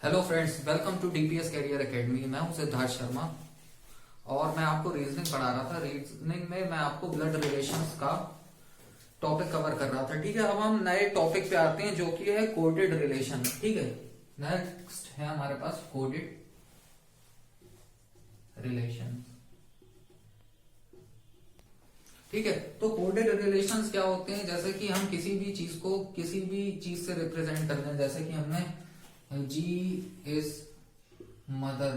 Hello friends, welcome to DPS career academy. मैं हूं सिद्धार्थ शर्मा और मैं आपको रीजनिंग पढ़ा रहा था। रीजनिंग में मैं आपको ब्लड रिलेशंस का टॉपिक कवर कर रहा था। ठीक है, अब हम नए टॉपिक पे आते हैं जो कि है कोडेड रिलेशन। ठीक है, नेक्स्ट है हमारे पास कोडेड रिलेशन। ठीक है, तो कोडेड रिलेशंस क्या होते हैं? जैसे कि हम किसी भी चीज को किसी भी चीज से रिप्रेजेंट करते हैं। जैसे कि हमने जी इज मदर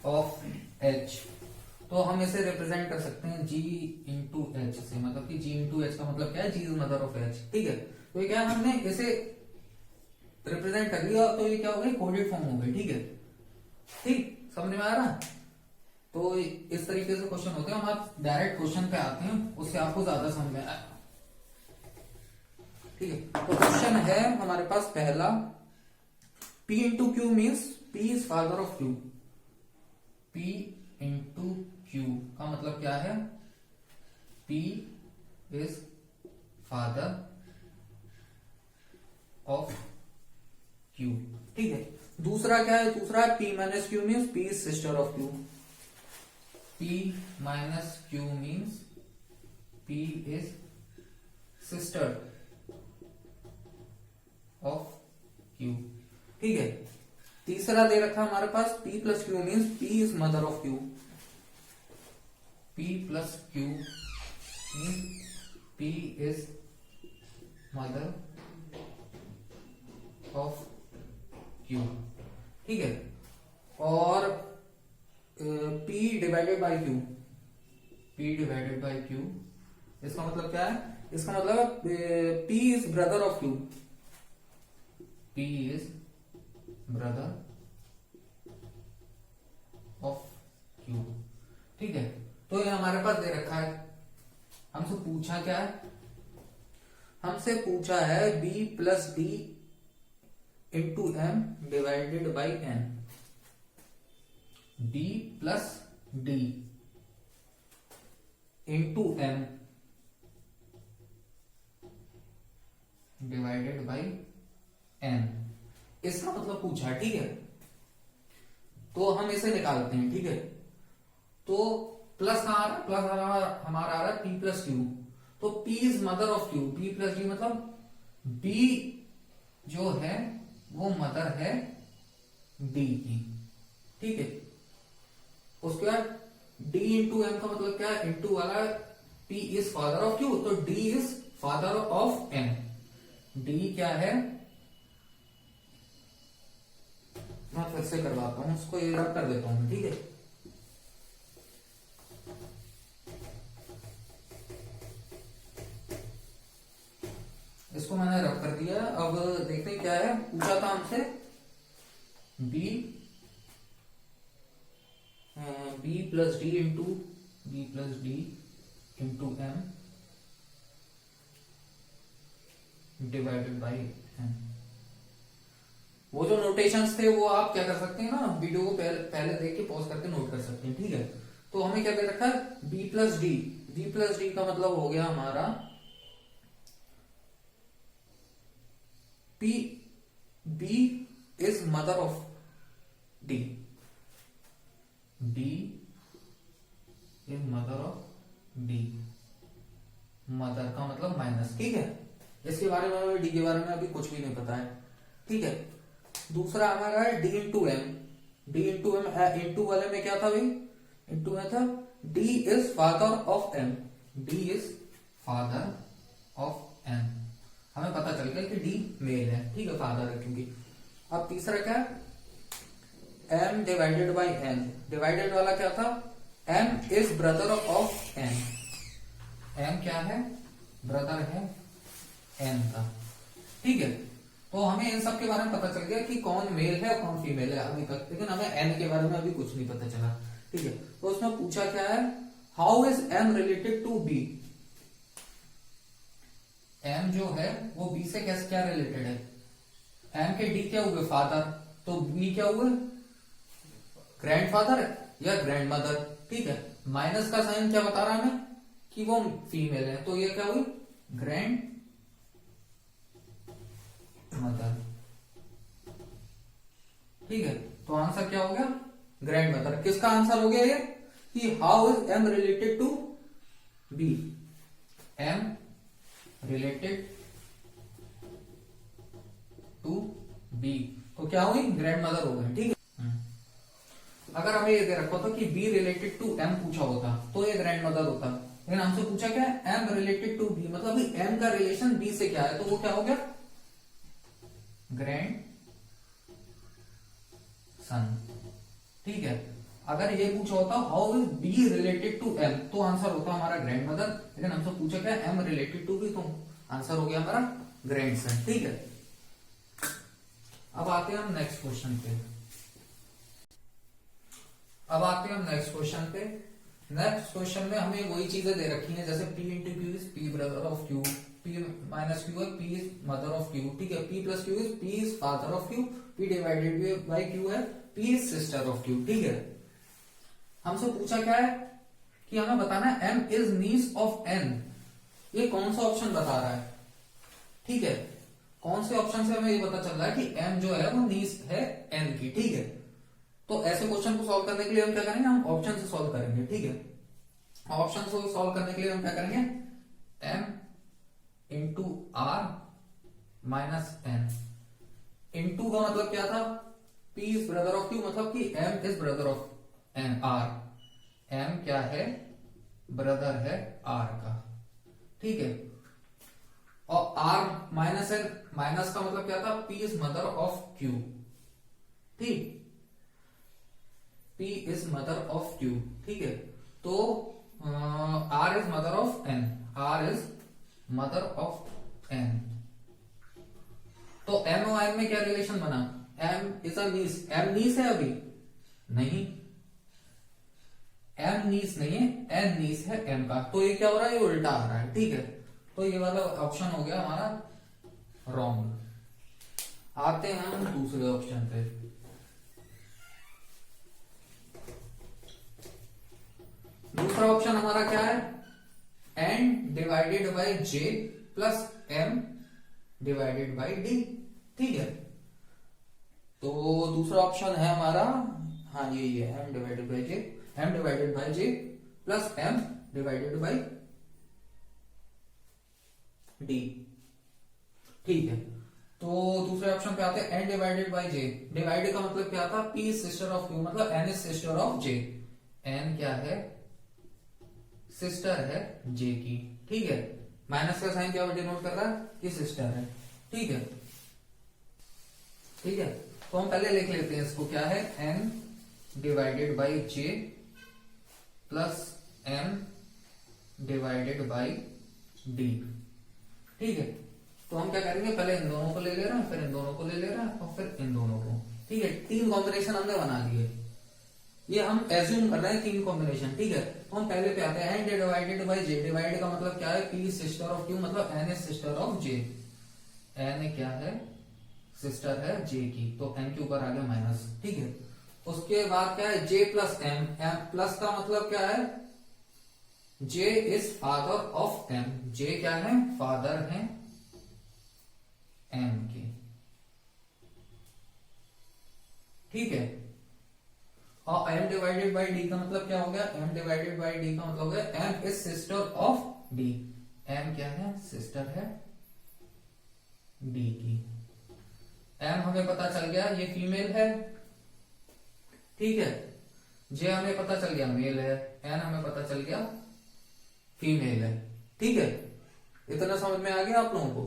ऑफ एच, तो हम इसे रिप्रेजेंट कर सकते हैं जी इंटू एच से। मतलब कि जी इंटू एच का मतलब क्या है? जी इज मदर ऑफ एच। ठीक है, तो ये क्या है, हमने इसे रिप्रेजेंट कर लिया तो ये क्या हो गई? कोडेड फॉर्म हो गई। ठीक है, ठीक समझ में आ रहा है? तो इस तरीके से क्वेश्चन होते हैं। हम आप डायरेक्ट क्वेश्चन पे आते हैं, उससे आपको ज्यादा समझ में आएगा। ठीक है, तो क्वेश्चन है हमारे पास पहला, P into Q means P is father of Q। P into Q का मतलब क्या है? P is father of Q। ठीक है, दूसरा क्या है? दूसरा P minus Q means P is sister of Q। P minus Q means P is sister of Q। ठीक है, तीसरा दे रखा हमारे पास P plus Q means P is mother of Q। P plus Q means P is mother of Q। ठीक है, और P divided by Q। P divided by Q, इसका मतलब क्या है? इसका मतलब P is brother of Q। P is brother of Q। ठीक है, तो ये हमारे पास दे रखा है। हमसे पूछा क्या है? हमसे पूछा है B plus D into M divided by N। B plus D into M divided by N, इसका मतलब पूछा। ठीक है, तो हम इसे निकालते हैं। ठीक है, तो प्लस कहां आ रहा है? प्लस हमारा आ रहा है P प्लस क्यू। तो P is mother of Q। P plus D मतलब B जो है वो मदर है D की। ठीक है, उसके बाद D इंटू M का मतलब क्या है? इंटू वाला P is father of Q, तो D is father of M। D क्या है? मैं फिर से करवाता हूं उसको, ये रब कर देता हूं। ठीक है, इसको मैंने रब कर दिया। अब देखते हैं क्या है। पूछा था हमसे B plus D into B plus D into M divided by M। वो जो नोटेशंस थे वो आप क्या कर सकते हैं ना, वीडियो को पहले देख के पॉज करके नोट कर सकते हैं। ठीक है, तो हमें क्या दे रखा है? B plus D. B plus D का मतलब हो गया हमारा P, B is mother of D। B is mother of D। Mother का मतलब माइनस। ठीक है, इसके बारे में D के बारे में अभी कुछ भी नहीं पता है। ठीक है, दूसरा हमारा है D into M. D into M, into वाले में क्या था भाई? इंटू में था D is father of M। D is father of M। हमें पता चल गया कि D मेल है। ठीक है, फादर है क्योंकि। अब तीसरा क्या है? M divided by N। Divided वाला क्या था? M is brother of N। M क्या है? ब्रदर है N का। ठीक है, तो हमें इन सब के बारे में पता चल गया कि कौन मेल है और कौन फीमेल है अभी तक, लेकिन हमें N के बारे में अभी कुछ नहीं पता चला। ठीक है, तो उसमें पूछा क्या है? How is M related to B। M जो है वो B से कैसे क्या रिलेटेड है? M के D क्या हुए? फादर, तो B क्या हुए? ग्रैंड फादर या ग्रैंड मदर। ठीक है, माइनस का साइन क्या बता रहा है हमें? कि वो फीमेल है, तो ये क्या हुई? Grand mother. ठीक है, तो आंसर क्या हो गया, ग्रैंड मदर। किसका आंसर हो गया ये कि how is M related to B, M related to B, तो क्या हुई, ग्रैंड मदर हो गई। ठीक है, अगर हमें ये दे रखा था कि बी रिलेटेड टू एम पूछा होता तो ये ग्रैंड मदर होता, लेकिन हमसे पूछा क्या है, एम रिलेटेड टू बी, मतलब एम का रिलेशन बी से क्या है, तो वो क्या हो गया, ग्रैंड सन। ठीक है, अगर ये पूछा होता how is B related to M, तो आंसर होता हमारा ग्रैंड मदर, लेकिन हमसे पूछा क्या एम रिलेटेड टू बी, तो आंसर हो गया हमारा ग्रैंड सन। ठीक है, अब आते हैं हम नेक्स्ट क्वेश्चन पे। नेक्स्ट क्वेश्चन में हमें वही चीजें दे रखी हैं, जैसे P into Q is P brother of Q, P minus Q है P is mother of Q। ठीक है, P plus Q is P is father of Q, P divided by Q है P is sister of Q। ठीक है, हमसे पूछा क्या है कि हमें बताना है M is niece of N, ये कौन सा ऑप्शन बता रहा है। ठीक है, कौन से ऑप्शन से हमें ये पता चल रहा है कि M जो है वो नीस है N की। ठीक है, तो ऐसे क्वेश्चन को सॉल्व करने के लिए हम क्या करेंगे, हम ऑप्शन से सॉल्व करेंगे। ठीक है, ऑप्शन से सॉल्व करने के लिए हम क्या करेंगे, m into R minus N. Into का मतलब क्या था, p is brother of q, मतलब कि m is brother of n r, m क्या है, ब्रदर है r का। ठीक है, और r माइनस एन, माइनस का मतलब क्या था, p is mother of q। ठीक, P is mother of Q। ठीक है, तो R is mother of N, R is mother of N, तो M और N में क्या रिलेशन बना, M is a niece, M niece है अभी नहीं, M नीस नहीं है, N नीस है M का, तो ये क्या हो रहा है, ये उल्टा आ रहा है। ठीक है, तो ये वाला ऑप्शन हो गया हमारा रॉन्ग। आते हैं हम दूसरे ऑप्शन पे। दूसरा ऑप्शन हमारा क्या है, n divided by j plus m divided by d। ठीक है, तो दूसरा ऑप्शन है हमारा, हाँ ये है m divided by j plus m divided by d। ठीक है, तो दूसरे ऑप्शन पे आते हैं n divided by j। Divide का मतलब क्या था, p is sister of q, मतलब n is sister of j, n क्या है, सिस्टर है J की। ठीक है, माइनस का साइन क्या डिनोट कर रहा है कि सिस्टर है। ठीक है, ठीक है, तो हम पहले लिख लेते हैं इसको, क्या है, n divided by J plus m divided by D। ठीक है, तो हम क्या करेंगे, पहले इन दोनों को ले ले रहे हैं, फिर इन दोनों को ले ले रहे हैं, और फिर इन दोनों को। ठीक है, तीन कॉम्बिनेशन हमने बना लिए, ये हम एज्यूम कर रहे हैं तीन कॉम्बिनेशन। ठीक है, तो हम पहले पे आते हैं, n divided by j। Divide का मतलब क्या है, p सिस्टर ऑफ q, मतलब n is sister of j, n क्या है, सिस्टर है j की, तो n के ऊपर आ गया माइनस। ठीक है, उसके बाद क्या है, j प्लस m, प्लस का मतलब क्या है, j is father of m, j क्या है, फादर है m के। ठीक है, और m डिवाइडेड बाई d का मतलब क्या हो गया, m डिवाइडेड बाई d का मतलब हो गया m is sister of d, m क्या है, सिस्टर है d की। m हमें पता चल गया ये फीमेल है। ठीक है, j हमें पता चल गया मेल है, n हमें पता चल गया फीमेल है। ठीक है, इतना समझ में आ गया आप लोगों को।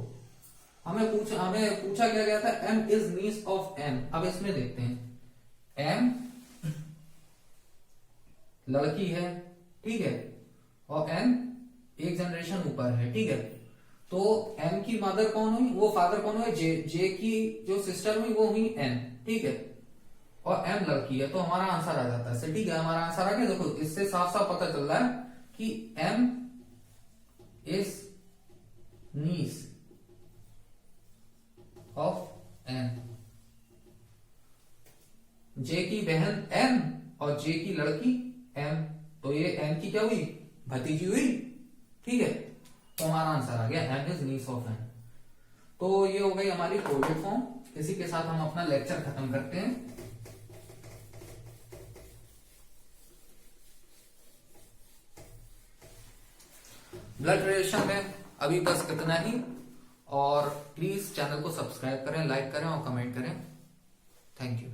हमें पूछा क्या गया था, m is niece of n। अब इसमें देखते हैं, m लड़की है, ठीक है, और n एक जनरेशन ऊपर है। ठीक है, तो m की मदर कौन हुई, वो फादर कौन हुए, j की जो सिस्टर हुई वो हुई n। ठीक है, और m लड़की है, तो हमारा आंसर आ जाता है। ठीक है, हमारा आंसर आ गया। देखो इससे साफ साफ पता चल रहा है कि m is niece of n, j की बहन n और j की लड़की m, तो ये m की क्या हुई, भतीजी हुई। ठीक है, तो हमारा आंसर आ गया m is niece of n। तो ये हो गई हमारी कोडेड फॉर्म। इसी के साथ हम अपना लेक्चर खत्म करते हैं। ब्लड रिलेशन में अभी बस इतना ही। और प्लीज चैनल को सब्सक्राइब करें, लाइक करें और कमेंट करें। Thank you.